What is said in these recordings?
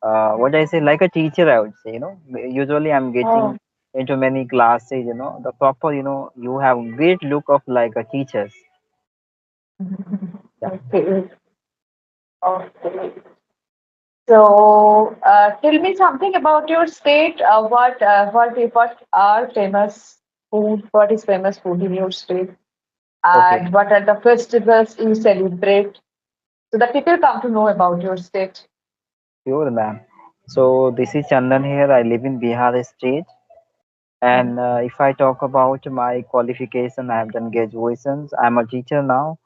what I say, like a teacher, I would say. Usually I'm Oh, getting into many classes. The proper, you have great look of like a teachers. Yeah. okay. Okay. So, tell me something about your state. What are famous food? What is famous food in your state? Okay. And what are the festivals you celebrate? So that people come to know about your state. Sure, ma'am. So this is Chandan here. I live in Bihar state. And if I talk about my qualification, I have done graduations. I'm a teacher now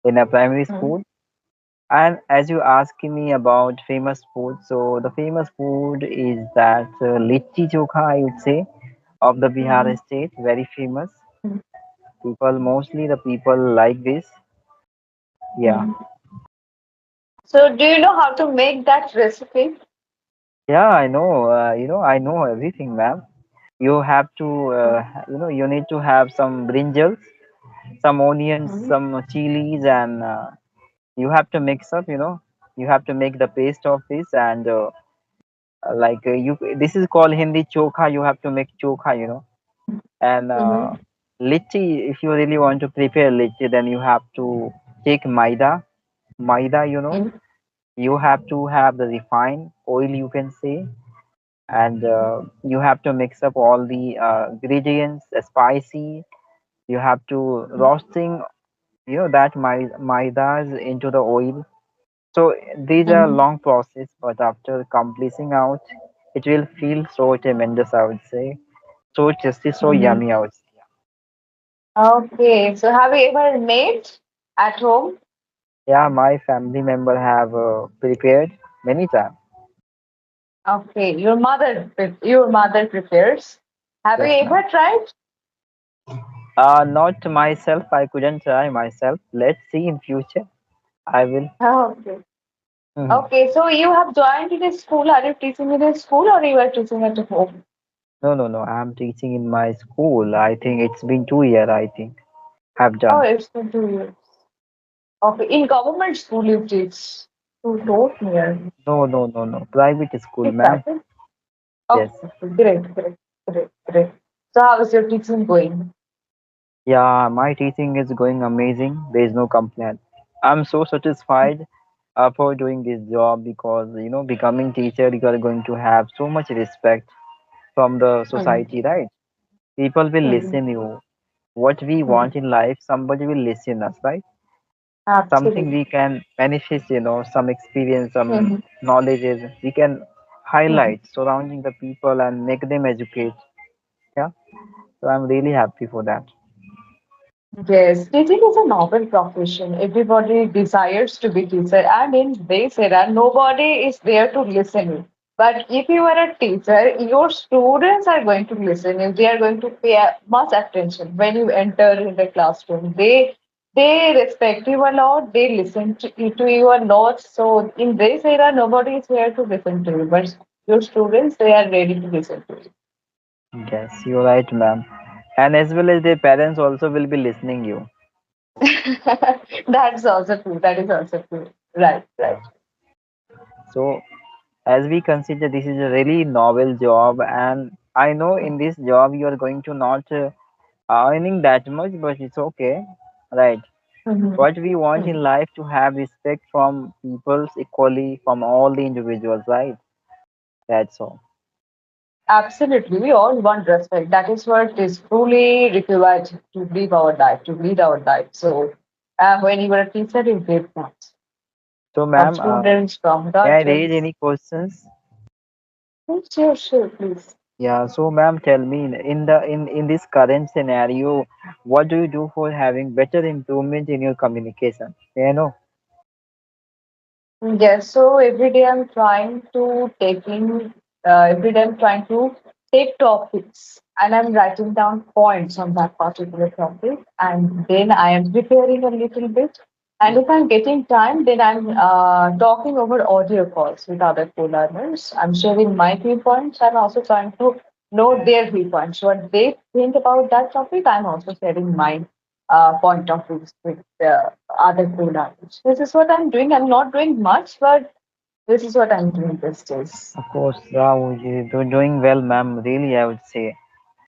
in a primary Mm-hmm. school. And as you ask me about famous food, so the famous food is that litti chokha, I would say, of the Bihar state, very famous. People, mostly the people like this. Yeah, Mm-hmm. So, do you know how to make that recipe? yeah, I know. I know everything, ma'am. You have to, you need to have some brinjals, some onions, Mm-hmm. some chilies, and you have to mix up. You have to make the paste of this, and like you, this is called Hindi chokha. You have to make chokha. And Mm-hmm. lichi, if you really want to prepare lichi, then you have to take maida. You have to have the refined oil, you can say, and you have to mix up all the ingredients, spicy. You have to roasting, that maidas into the oil. So these are Mm-hmm. long process, but after completing out, it will feel so tremendous, I would say. So tasty, so Mm-hmm. yummy, I would say. Okay. So, have you ever made at home? Yeah, my family member have prepared many times. Okay. Your mother prepares. Have you Yes, ever ma'am. tried? Not myself. I couldn't try myself. Let's see in future. I will. Okay. Mhm. Okay, so you have joined in a school. Are you teaching in a school or you are teaching at home? No, no, no. I'm teaching in my school. I think it's been 2 years. I think have Oh, done. it's been 2 years. Okay, in government school you teach. You told me earlier. No, no, no, no. Private school, It's ma'am. private. Yes. Okay, great, great, great, great. So how is your teaching going? Yeah, my teaching is going amazing. There is no complaint. I'm so satisfied for doing this job because becoming teacher, you are going to have so much respect from the Mhm, society, right? People will mhm, listen you. What we mhm. want in life, somebody will listen us, right? Something Absolutely. we can benefit, some experience, some Mhm, knowledges we can mhm. highlight surrounding the people and make them educate. Yeah. So I'm really happy for that. Yes, teaching is a noble profession. Everybody desires to be teacher, and in this era, nobody is there to listen you. But if you are a teacher, your students are going to listen you. They are going to pay much attention when you enter in the classroom. They respect you a lot. They listen to you a lot. So in this era, nobody is here to listen to you, but your students they are ready to listen to Yes, you're right, ma'am. And as well as their parents also will be listening you. you. That's also true. That is also true. Right, right. So as we consider this is a really novel job, and I know in this job you are going to not earning that much, but it's okay, right? Mhm. What we want in Mhm. life to have respect from peoples equally, from all the individuals, right? That's all. Absolutely. We all want respect. That is what is truly required to live our life, to lead our life. So, when you are a teacher, you give that. So, From ma'am, students, from may I raise guardians. any questions? Sure, sure, please. Yeah. So, ma'am, tell me in this current scenario, what do you do for having better improvement in your communication? May I know? Yes, so every day I'm trying to every day I'm trying to take topics and I'm writing down points on that particular topic. And then I am preparing a little bit. And if I'm getting time, then I'm talking over audio calls with other co-learners. I'm sharing my viewpoints. I'm also trying to know their viewpoints. What they think about that topic, I'm also sharing my point of views with other co-learners. This is what I'm doing. I'm not doing much, but This is what I'm doing these days. Of course, wow, you're doing well, ma'am. Really, I would say,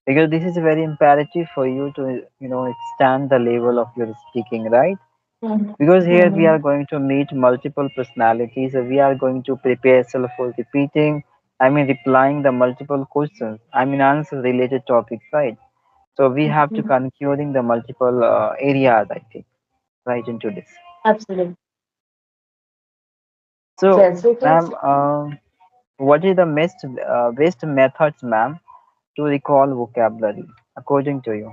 because this is very imperative for you to, stand the level of your speaking, right? Mhm. Because here we are Mhm. going to meet multiple personalities. We are going to prepare self for repeating. I mean, replying the multiple questions. I mean, answer related topics, right? So we have to Mhm. concluding the multiple areas, I think, right into this. Absolutely. So, Yes, it is. ma'am, what is the best methods, ma'am, to recall vocabulary, according to you?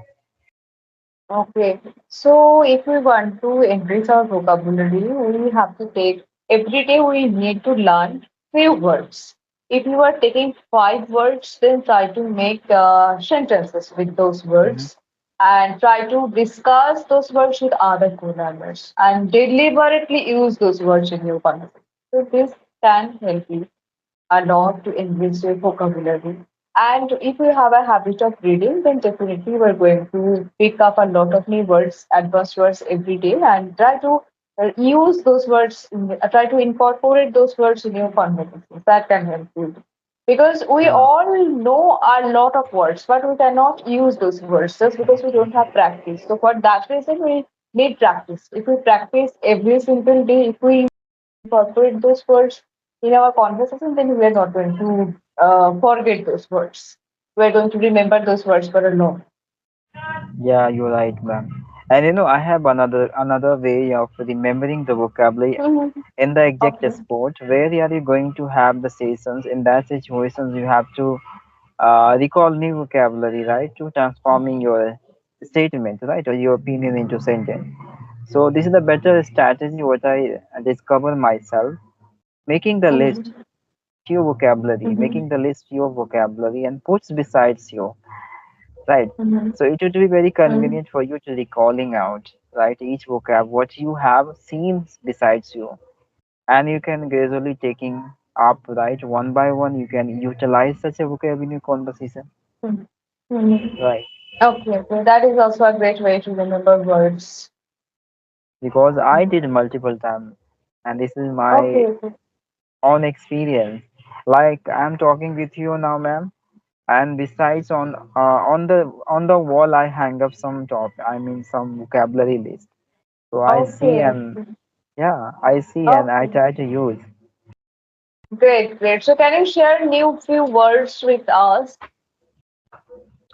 Okay. So if we want to increase our vocabulary, we have to take every day we need to learn few words. If you are taking 5 words, then try to make sentences with those Hmm. words and try to discuss those words with other co-learners and deliberately use those words in your conversation. So this can help you a lot to enrich your vocabulary. And if you have a habit of reading, then definitely we're going to pick up a lot of new words, advanced words every day, and try to use those words, try to incorporate those words in your conversations. That can help you. Because we Yeah, all know a lot of words, but we cannot use those words just because we don't have practice. So for that reason, we need practice. If we practice every single day, if we incorporate those words in our conversation, then we are not going to forget those words. We are going to remember those words for a long. yeah, you're right, ma'am. And I have another way of remembering the vocabulary Mhm. in the exact Okay. sport. Where are you going to have the sessions? In that situations, you have to recall new vocabulary, right, to transforming your statement, right, or your opinion into sentence. So this is the better strategy what I discover myself, making the list Mhm. few vocabulary, Mhm. making the list few vocabulary and puts besides you, right? Mhm. So it would be very Mhm. convenient for you to recalling out, right, each vocab what you have seen besides you, and you can gradually taking up, right, one by one. You can utilize such a vocab in your conversation, Mhm. Mhm. right? Okay, okay. That is also a great way to remember words. Because I did multiple times, and this is my Okay, okay. own experience. Like I'm talking with you now, ma'am, and besides on the wall I hang up some some vocabulary list. So I see Okay. and yeah, I see and I Okay. try to use. Great, great. So can you share new few words with us?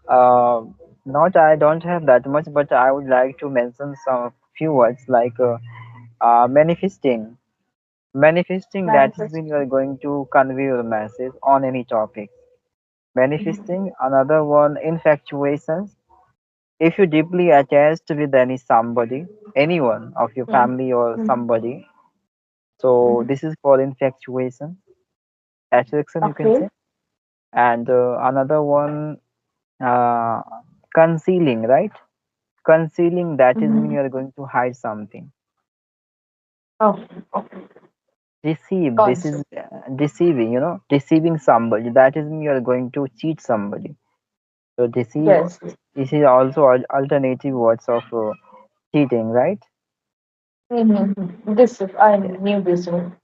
Uh, Not I don't have that much, but I would like to mention some few words like manifesting. Manifesting, that is when Manifest. you are going to convey your message on any topic. Manifesting, another one, infatuations. If you deeply attached with somebody, anyone of your Mhm. family or Mhm. somebody, so Mhm. this is called infatuation, attraction, you can Okay. say. And another one, uh, concealing, right? Concealing, that is when Mhm. you are going to hide something. Okay. Okay. Deceive, this is Concept. deceiving, deceiving somebody. That is when you are going to cheat somebody. So deceive, Yes. Yes. this is also alternative words of cheating, right? Mm-hmm. This is, I Yeah. knew this one.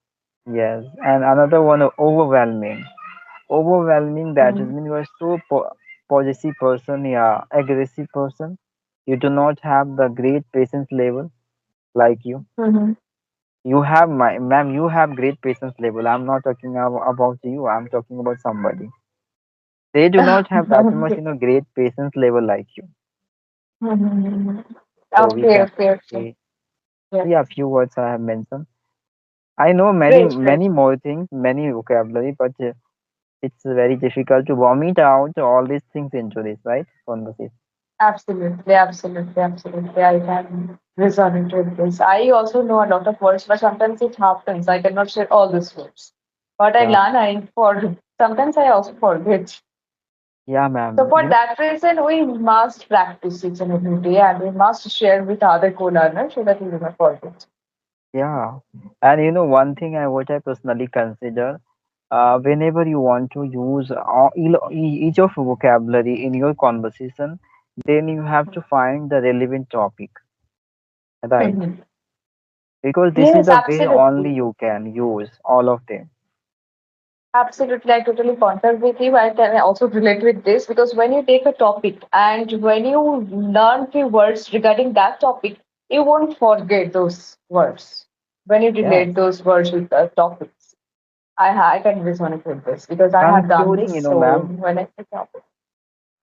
Yes. And another one, overwhelming. Overwhelming, that is Mm-hmm. when you are so possessive person, yeah, aggressive person. You do not have the great patience level like you. Mm-hmm. You have my ma'am, you have great patience level. I'm not talking about you. I'm talking about somebody. They do not have that much, Okay. great patience level like you. Mm-hmm. So we Okay. can Okay. Okay. say, Yes. yeah, few words I have mentioned. I know many Great. Great. many more things, many vocabulary, but it's very difficult to vomit out all these things into this, right? Conversation. Absolutely. Absolutely. Absolutely. I can resonate with this. I also know a lot of words, but sometimes it happens. I cannot share all these words. What I Yeah, learn, I forget. Sometimes I also forget. yeah, So ma'am. for that reason, we must practice each and every day, and we must share with other co-learners so that we do not forget. Yeah, and one thing what I personally consider, whenever you want to use each of vocabulary in your conversation, then you have to find the relevant topic, right? Mhm. Because this is Yes, the way only absolutely. you can use all of them. Absolutely, I totally concur with you. I can also relate with this because when you take a topic and when you learn few words regarding that topic, you won't forget those words when you Yes. relate those words with the topics. I can resonate with this because I have done Concluding, this. So ma'am, when I take topic,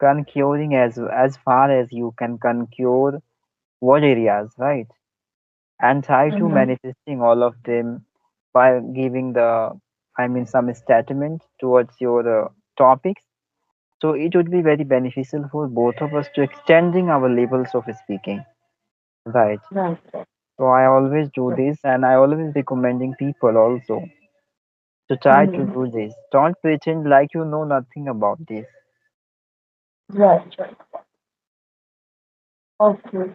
concluding as far as you can conclude what areas, right? And try to hmm manifesting all of them by giving some statement towards your topics. So it would be very beneficial for both of us to extending our levels of speaking, right? right, right, So I always do right, this, and I always recommending people also to try to Mhm. do this. Don't pretend like you know nothing about this. Right, right. Okay.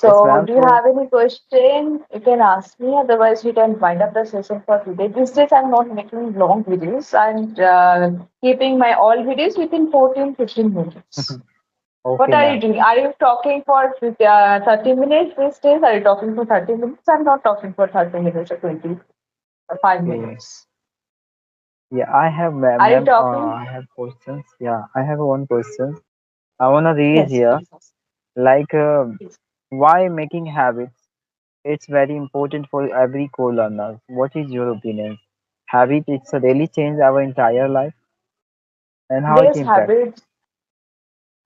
Yes, So, ma'am. do you So have any question? You can ask me. Otherwise, we can wind up the session for today. These days, I'm not making long videos. I'm keeping my all videos within 14, 15 minutes. What okay, are you ma'am. doing? Are you talking for 30 minutes these days? Are you talking for 30 minutes? I'm not talking for 30 minutes or 25 Okay. minutes. Yeah, I have, ma'am. Are you Ma'am, talking? I have questions. Yeah, I have one question. I wanna raise Yes, here, please. like, Please. why making habits? It's very important for every co-learner. What is your opinion? Habit, it's really changed our entire life, and how it Yes, impacts.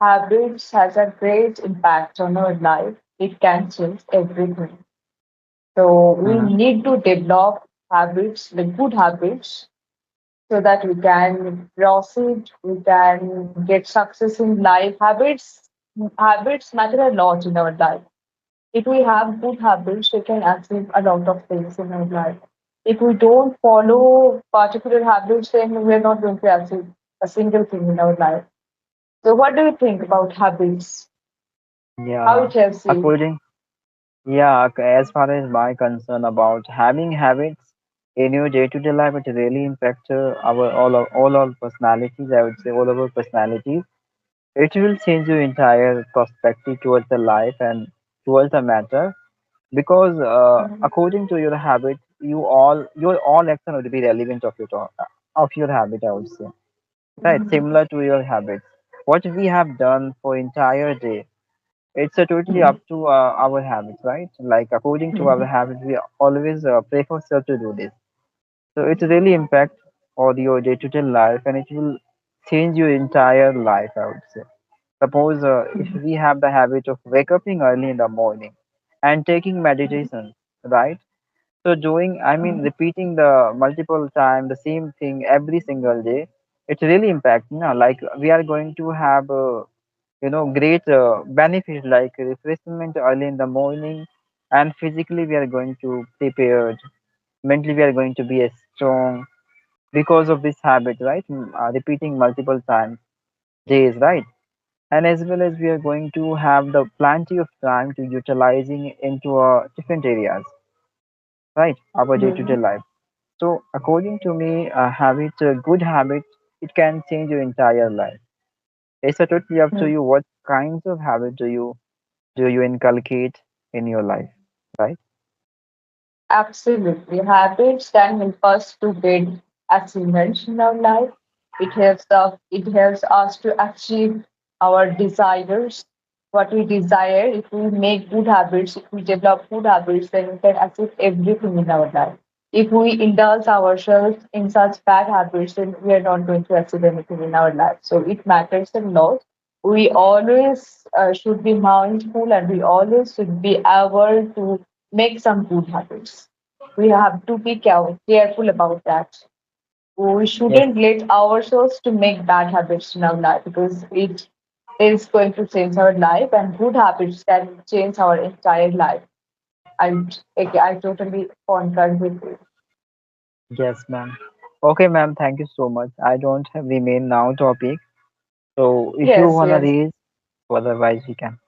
habits has a great impact on our life. It can change everything. So we Mm-hmm. need to develop habits, like good habits, so that we can proceed, we can get success in life. Habits matter a lot in our life. If we have good habits, we can achieve a lot of things in our life. If we don't follow particular habits, then we are not going to achieve a single thing in our life. So, what do you think about habits? How Yeah, it helps you? according, yeah, as far as my concern about having habits in your day-to-day life, it really impacts our all our personalities. I would say all of our personalities. It will change your entire perspective towards the life and towards the matter because Mhm, according to your habit, your all action would be relevant of of your habit. I would say right, mhm, similar to your habits. What we have done for entire day, it's totally mhm, up to our habits, right? Like according to our mhm, habits, we always prefer to do this. So it really impact on your day-to-day life, and it will change your entire life. I would say. Suppose if mhm, we have the habit of wake up early in the morning and taking mhm, meditation, right? So doing, I mean, mhm, repeating the multiple time the same thing every single day, it really impacts. Like we are going to have great benefits like refreshment early in the morning, and physically we are going to prepared. Mentally we are going to be strong because of this habit, right? Repeating multiple times days, right? And as well as we are going to have the plenty of time to utilizing into different areas, right? Our day-to-day mhm, life. So according to me, a habit, a good habit, it can change your entire life. It's totally up to mhm. you what kinds of habit do you inculcate in your life, right? Absolutely. Habits can help us to get achievements in our life. It helps us to achieve our desires, what we desire. If we make good habits, if we develop good habits, then we can achieve everything in our life. If we indulge ourselves in such bad habits, then we are not going to achieve anything in our life. So it matters a lot. We always should be mindful and we always should be able to make some good habits. We have to be careful about that. We Yes, shouldn't let ourselves to make bad habits in our life because it is going to change our life and good habits can change our entire life. I totally concur with you. yes, ma'am. Okay, ma'am. Thank you so much. I don't have the main now topic. So if you Yes, wanna yes. raise, otherwise we can.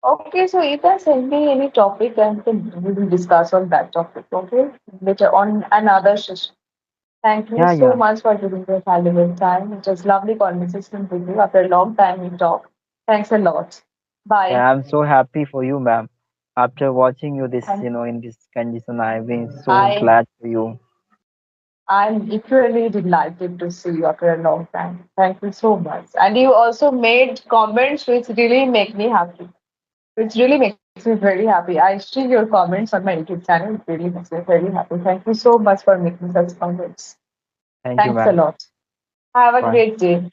Okay, so you can send me any topic and we will discuss on that topic, okay? Later on another session. Thank you Yeah, so yeah. much for giving your valuable time. It was lovely conversation with you. After a long time we talk. Thanks a lot. Bye. Yeah, I'm so happy for you, ma'am. After watching you this, Thank in this condition, I've been so Bye. glad for you. I'm equally delighted to see you after a long time. Thank you so much. And you also made comments which really make me happy. Which really makes me very happy. I see your comments on my YouTube channel. It really makes me very happy. Thank you so much for making such comments. Thank you, Thanks a ma'am. lot. Have a Bye. great day.